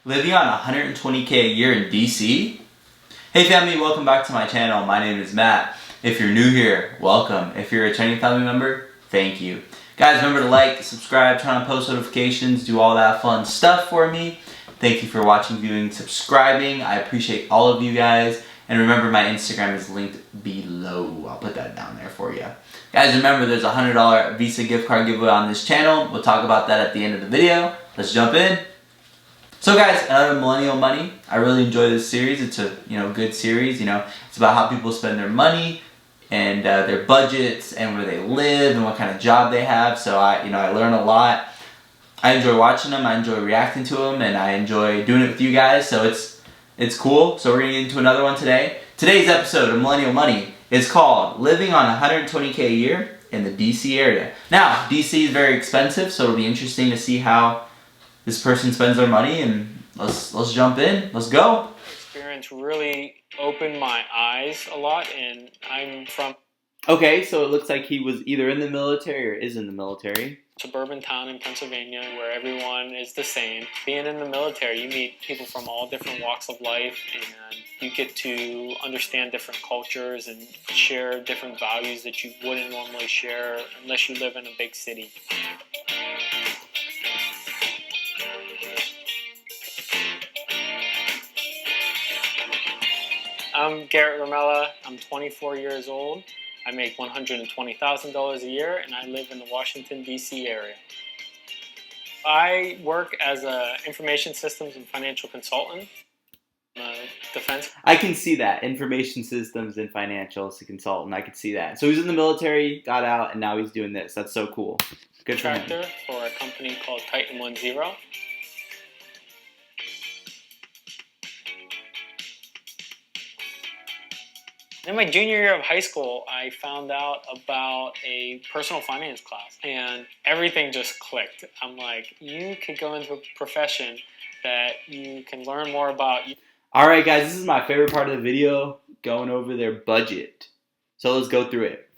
living on 120K a year in DC? Hey family, welcome back to my channel. My name is Matt. If you're new here, welcome. If you're a returning family member, thank you. Guys, remember to like, subscribe, turn on post notifications, do all that fun stuff for me. Thank you for watching, viewing, subscribing. I appreciate all of you guys. And remember, my Instagram is linked below. I'll put that down there for you. Guys, remember there's a $100 Visa gift card giveaway on this channel. We'll talk about that at the end of the video. Let's jump in. So guys, another Millennial Money. I really enjoy this series. It's a good series. It's about how people spend their money and their budgets and where they live and what kind of job they have. So I learn a lot. I enjoy watching them. I enjoy reacting to them, and I enjoy doing it with you guys. So it's cool. So we're gonna get into another one today. Today's episode of Millennial Money is called "Living on 120K a Year in the DC area." Now, DC is very expensive, so it'll be interesting to see how this person spends their money, and let's jump in. Let's go. Experience really opened my eyes a lot, and I'm from Okay, so it looks like he was either in the military or is in the military. suburban town in Pennsylvania where everyone is the same. Being in the military, you meet people from all different walks of life, and you get to understand different cultures and share different values that you wouldn't normally share unless you live in a big city. I'm Garrett Ramella. I'm 24 years old. I make $120,000 a year, and I live in the Washington, D.C. area. I work as an information systems and financial consultant. Defense. I can see that. Information systems and financial consultant. I can see that. So he's in the military, got out, and now he's doing this. That's so cool. Good for him. Contractor for a company called Titan 10. In my junior year of high school, I found out about a personal finance class, and everything just clicked. I'm like, you could go into a profession that you can learn more about. Alright guys, this is my favorite part of the video, going over their budget. So let's go through it.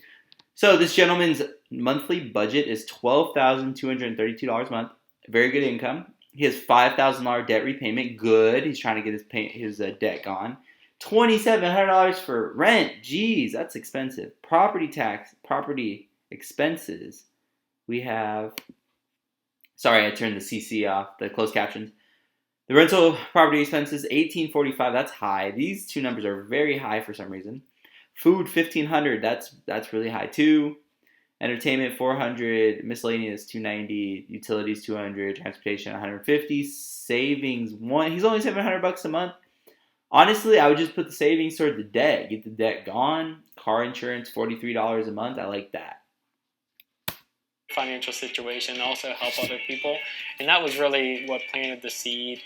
So this gentleman's monthly budget is $12,232 a month. Very good income. He has $5,000 debt repayment. Good. He's trying to get his debt gone. $2,700 for rent. Jeez, that's expensive. Property tax, property expenses. We have, sorry, I turned the CC off, the closed captions. The rental property expenses, $1,845. That's high. These two numbers are very high for some reason. Food, $1,500. That's really high too. Entertainment, $400. Miscellaneous, $290. Utilities, $200. Transportation, $150. Savings, $1. He's only $700 a month. Honestly, I would just put the savings toward the debt. Get the debt gone. Car insurance, $43 a month. I like that. Financial situation, also help other people. And that was really what planted the seed.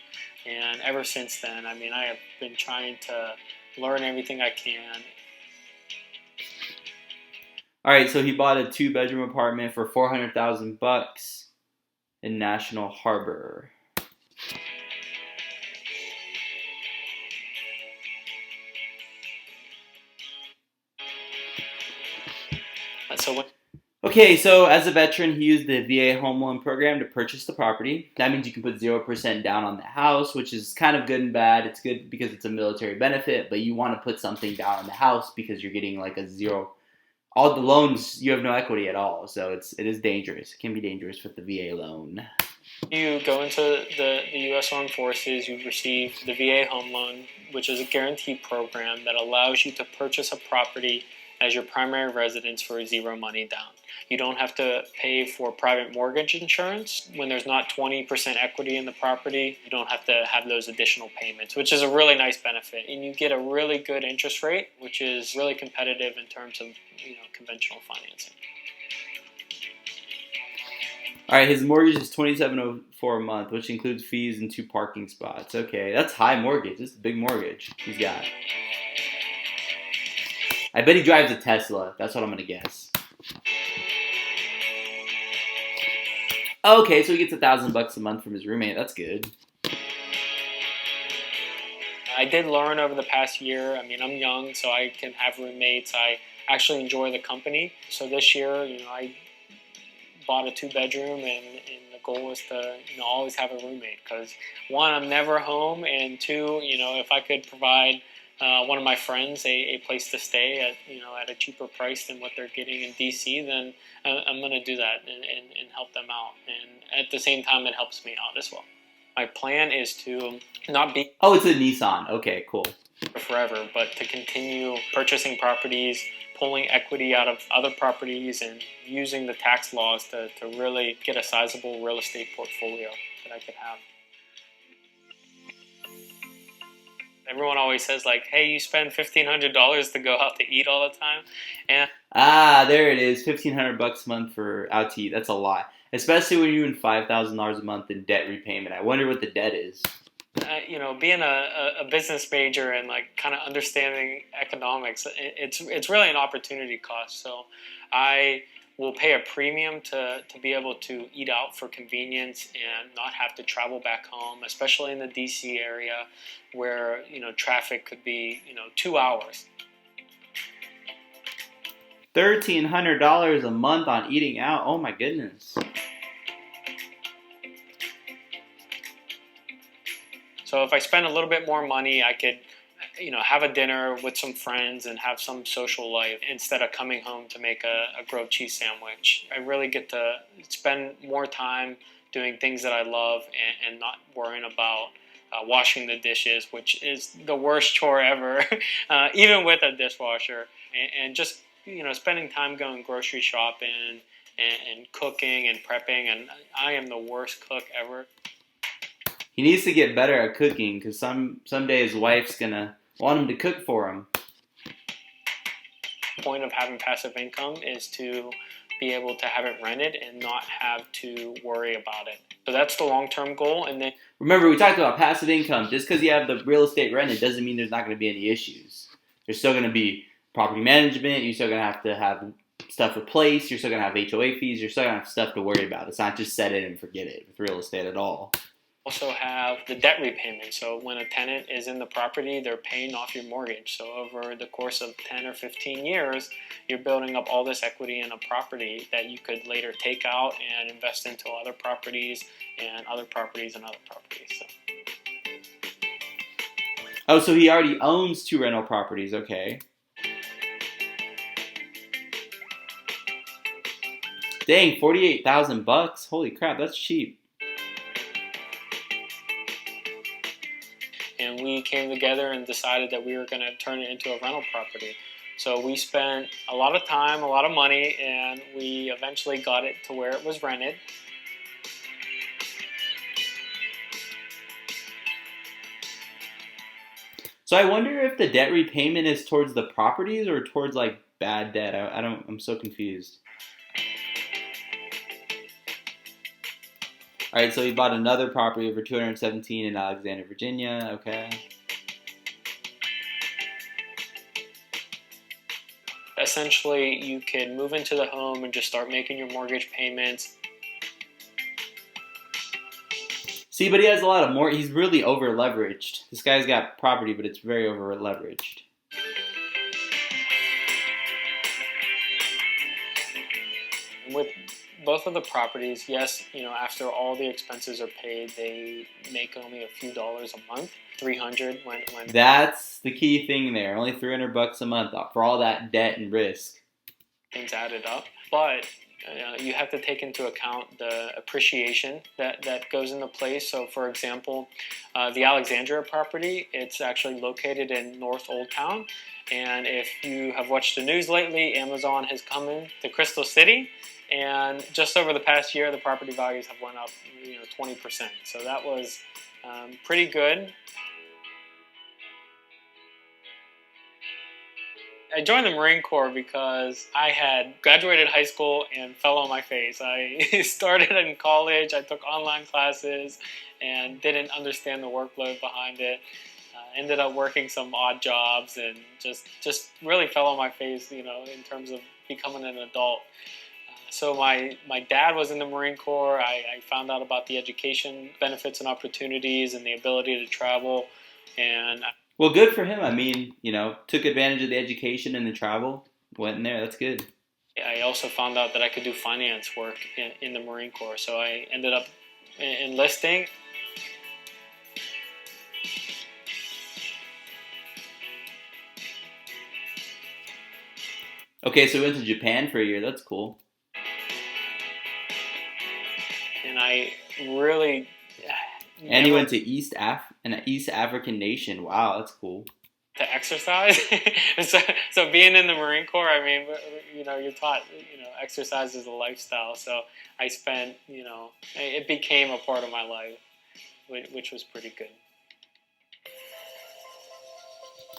And ever since then, I have been trying to learn everything I can. All right, so he bought a 2-bedroom apartment for $400,000 in National Harbor. Okay, so as a veteran, he used the VA home loan program to purchase the property. That means you can put 0% down on the house, which is kind of good and bad. It's good because it's a military benefit, but you want to put something down on the house because you're getting like a zero. All the loans, you have no equity at all, so it is dangerous. It can be dangerous with the VA loan. You go into the U.S. Armed Forces, you receive the VA home loan, which is a guaranteed program that allows you to purchase a property as your primary residence for zero money down. You don't have to pay for private mortgage insurance when there's not 20% equity in the property. You don't have to have those additional payments, which is a really nice benefit. And you get a really good interest rate, which is really competitive in terms of conventional financing. All right, his mortgage is $2,704 a month, which includes fees and 2 parking spots. Okay, that's high mortgage. This is a big mortgage he's got. I bet he drives a Tesla. That's what I'm going to guess. Okay, so he gets $1,000 a month from his roommate. That's good. I did learn over the past year. I'm young, so I can have roommates. I actually enjoy the company. So this year, I bought a 2-bedroom in the goal is to always have a roommate, because one, I'm never home, and two, if I could provide one of my friends a place to stay at a cheaper price than what they're getting in DC, then I'm going to do that and help them out. And at the same time, it helps me out as well. My plan is to not be... Oh, it's a Nissan. Okay, cool. ...forever, but to continue purchasing properties, pulling equity out of other properties, and using the tax laws to really get a sizable real estate portfolio that I could have. Everyone always says, like, hey, you spend $1,500 to go out to eat all the time. And there it is, $1,500 a month for out to eat. That's a lot, especially when you're doing $5,000 a month in debt repayment. I wonder what the debt is. Being a business major and like kind of understanding economics, it's really an opportunity cost. So I will pay a premium to be able to eat out for convenience and not have to travel back home, especially in the DC area where traffic could be 2 hours. $1,300 a month on eating out. Oh my goodness. So if I spend a little bit more money, I could, have a dinner with some friends and have some social life instead of coming home to make a grilled cheese sandwich. I really get to spend more time doing things that I love and not worrying about washing the dishes, which is the worst chore ever, even with a dishwasher. And just, spending time going grocery shopping and cooking and prepping. And I am the worst cook ever. He needs to get better at cooking, because someday his wife's gonna want him to cook for him. The point of having passive income is to be able to have it rented and not have to worry about it. So that's the long-term goal. And then remember, we talked about passive income. Just because you have the real estate rented doesn't mean there's not going to be any issues. There's still going to be property management. You're still going to have stuff replaced. You're still going to have HOA fees. You're still going to have stuff to worry about. It's not just set it and forget it with real estate at all. Also have the debt repayment. So when a tenant is in the property, they're paying off your mortgage. So over the course of 10 or 15 years, you're building up all this equity in a property that you could later take out and invest into other properties and other properties and other properties. So. Oh, so he already owns 2 rental properties. Okay. Dang, $48,000. Holy crap, that's cheap. And we came together and decided that we were going to turn it into a rental property. So we spent a lot of time, a lot of money, and we eventually got it to where it was rented. So I wonder if the debt repayment is towards the properties or towards like bad debt. I'm so confused. All right, so he bought another property for $217 in Alexandria, Virginia. Okay. Essentially, you can move into the home and just start making your mortgage payments. See, but he has a lot of more. He's really over leveraged. This guy's got property, but it's very over leveraged. With both of the properties, yes, after all the expenses are paid, they make only a few dollars a month. $300 when that's the key thing there. Only $300 a month for all that debt and risk. Things added up, but you have to take into account the appreciation that goes into place. So, for example, the Alexandria property, it's actually located in North Old Town, and if you have watched the news lately, Amazon has come into Crystal City. And just over the past year, the property values have went up, 20%. So that was pretty good. I joined the Marine Corps because I had graduated high school and fell on my face. I started in college, I took online classes, and didn't understand the workload behind it. Ended up working some odd jobs and just really fell on my face, in terms of becoming an adult. So my dad was in the Marine Corps. I found out about the education benefits and opportunities and the ability to travel. Well, good for him. I mean, took advantage of the education and the travel. Went in there. That's good. I also found out that I could do finance work in the Marine Corps. So I ended up enlisting. Okay, so we went to Japan for a year. That's cool. And I really And you went to an East African nation. Wow, that's cool. To exercise. so being in the Marine Corps, I mean, you're taught, exercise is a lifestyle. So I spent, it became a part of my life, which was pretty good.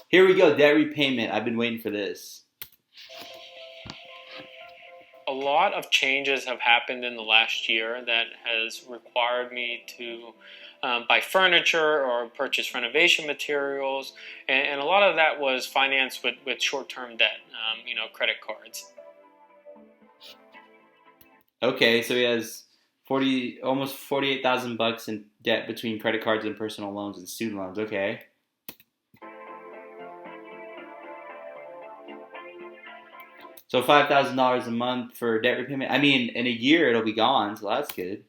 Here we go, debt repayment. I've been waiting for this. A lot of changes have happened in the last year that has required me to buy furniture or purchase renovation materials, and a lot of that was financed with short-term debt, credit cards. Okay, so he has almost $48,000 in debt between credit cards and personal loans and student loans. Okay. So $5,000 a month for debt repayment. I mean, in a year it'll be gone, so that's good.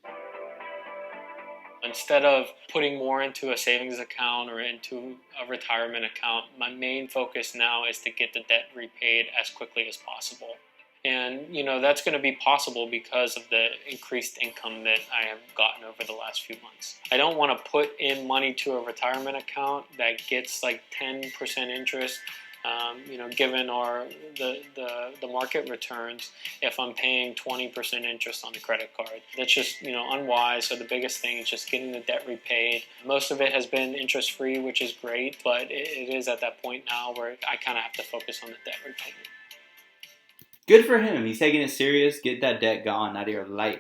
Instead of putting more into a savings account or into a retirement account, my main focus now is to get the debt repaid as quickly as possible. And, that's going to be possible because of the increased income that I have gotten over the last few months. I don't want to put in money to a retirement account that gets like 10% interest. Given the market returns, if I'm paying 20% interest on a credit card, that's just unwise. So the biggest thing is just getting the debt repaid. Most of it has been interest free, which is great, but it is at that point now where I kind of have to focus on the debt repayment. Good for him. He's taking it serious. Get that debt gone out of your life.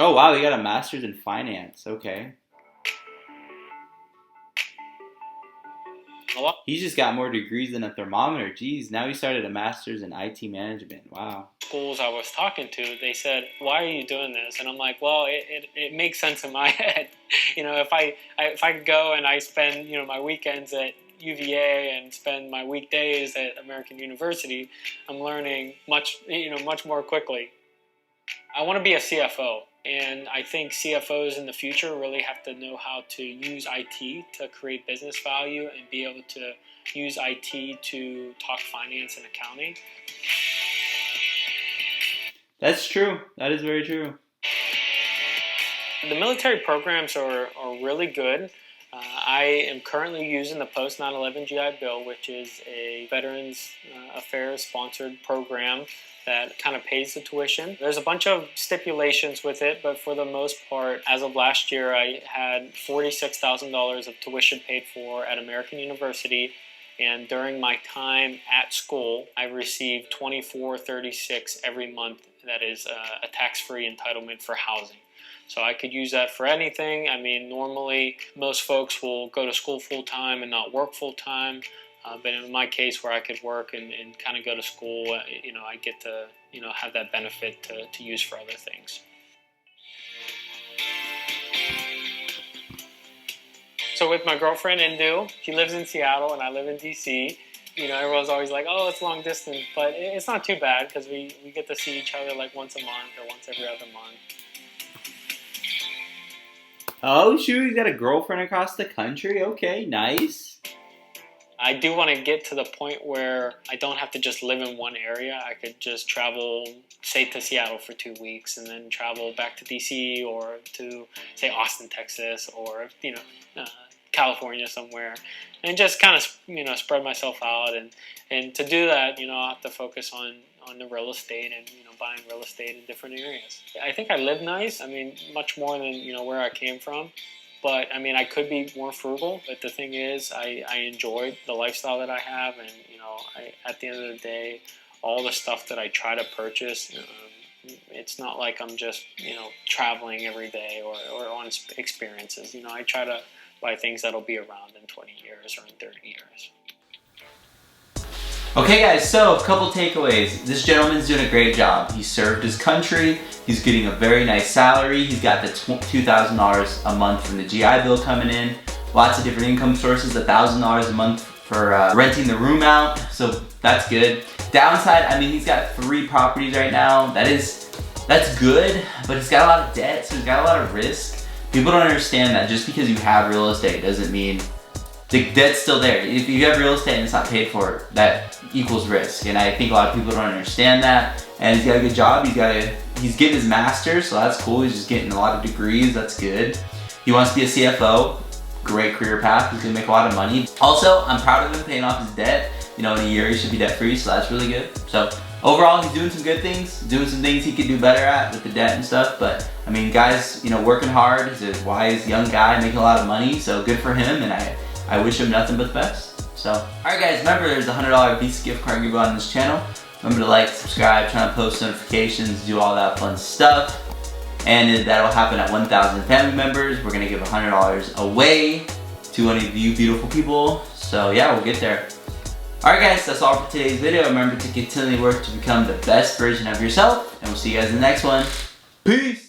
Oh, wow, he got a master's in finance. Okay. He's just got more degrees than a thermometer. Jeez, now he started a master's in IT management. Wow. Schools I was talking to, they said, "Why are you doing this?" And I'm like, "Well, it makes sense in my head. If I go and I spend my weekends at UVA and spend my weekdays at American University, I'm learning much more quickly." I want to be a CFO. And I think CFOs in the future really have to know how to use IT to create business value and be able to use IT to talk finance and accounting. That's true. That is very true. The military programs are really good. I am currently using the Post 9/11 GI Bill, which is a Veterans Affairs sponsored program that kind of pays the tuition. There's a bunch of stipulations with it, but for the most part, as of last year, I had $46,000 of tuition paid for at American University. And during my time at school, I received $24.36 every month. That is a tax-free entitlement for housing. So I could use that for anything. I mean, normally most folks will go to school full-time and not work full-time. But in my case, where I could work and kind of go to school, I get to, have that benefit to use for other things. So with my girlfriend, Indu, she lives in Seattle and I live in DC. Everyone's always like, "Oh, it's long distance," but it's not too bad because we get to see each other like once a month or once every other month. Oh, shoot, he's got a girlfriend across the country? Okay, nice. I do want to get to the point where I don't have to just live in one area. I could just travel, say, to Seattle for 2 weeks and then travel back to DC or to, say, Austin, Texas, or, California somewhere, and just kind of, spread myself out. And to do that, I'll have to focus on the real estate and, buying real estate in different areas. I think I live nice. I mean, much more than, where I came from. But, I mean, I could be more frugal. But the thing is, I enjoy the lifestyle that I have. And, at the end of the day, all the stuff that I try to purchase, it's not like I'm just, traveling every day or on experiences. I try to buy things that'll be around in 20 years or in 30 years. Okay guys, so a couple takeaways. This gentleman's doing a great job. He served his country, he's getting a very nice salary, he's got the $2,000 a month from the GI Bill coming in, lots of different income sources, $1,000 a month for renting the room out, so that's good. Downside, I mean, he's got 3 properties right now. That's good, but he's got a lot of debt, so he's got a lot of risk. People don't understand that just because you have real estate doesn't mean the debt's still there. If you have real estate and it's not paid for, that equals risk. And I think a lot of people don't understand that. And he's got a good job. He's getting his master's, so that's cool. He's just getting a lot of degrees. That's good. He wants to be a CFO. Great career path. He's gonna make a lot of money. Also, I'm proud of him paying off his debt. You know, in a year he should be debt free, so that's really good. So overall, he's doing some good things, doing some things he could do better at with the debt and stuff. But I mean, guys, you know, working hard. He's a wise young guy making a lot of money, so good for him. And I wish him nothing but the best. So, alright guys, remember there's a $100 Visa gift card giveaway on this channel. Remember to like, subscribe, turn on post notifications, do all that fun stuff. And that'll happen at 1,000 family members. We're gonna give $100 away to one of you beautiful people. So yeah, we'll get there. Alright guys, that's all for today's video. Remember to continually work to become the best version of yourself. And we'll see you guys in the next one. Peace!